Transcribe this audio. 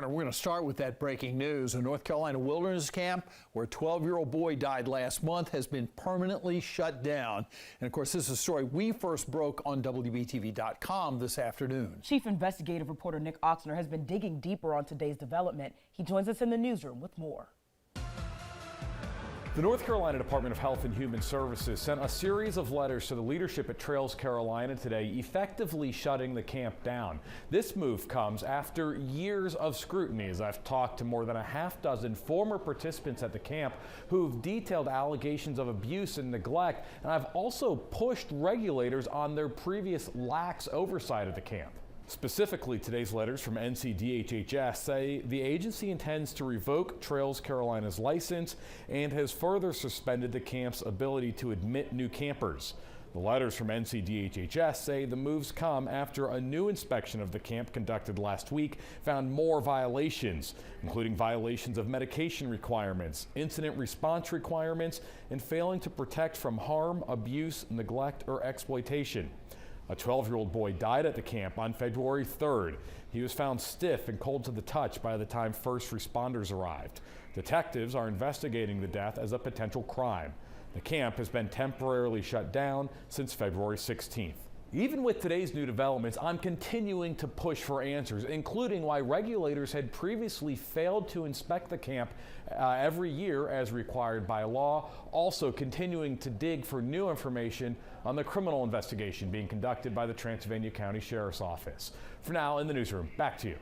Garner, we're going to start with that breaking news. A North Carolina wilderness camp where a 12-year-old boy died last month has been permanently shut down. And of course, this is a story we first broke on WBTV.com this afternoon. Chief investigative reporter Nick Oxner has been digging deeper on today's development. He joins us in the newsroom with more. The North Carolina Department of Health and Human Services sent a series of letters to the leadership at Trails Carolina today, effectively shutting the camp down. This move comes after years of scrutiny, as I've talked to more than a half dozen former participants at the camp who've detailed allegations of abuse and neglect, and I've also pushed regulators on their previous lax oversight of the camp. Specifically, today's letters from DHHS say the agency intends to revoke Trails Carolina's license and has further suspended the camp's ability to admit new campers. The letters from DHHS say the moves come after a new inspection of the camp conducted last week found more violations, including violations of medication requirements, incident response requirements, and failing to protect from harm, abuse, neglect, or exploitation. A 12-year-old boy died at the camp on February 3rd. He was found stiff and cold to the touch by the time first responders arrived. Detectives are investigating the death as a potential crime. The camp has been temporarily shut down since February 16th. Even with today's new developments, I'm continuing to push for answers, including why regulators had previously failed to inspect the camp every year as required by law, also continuing to dig for new information on the criminal investigation being conducted by the Transylvania County Sheriff's Office. For now, in the newsroom, back to you.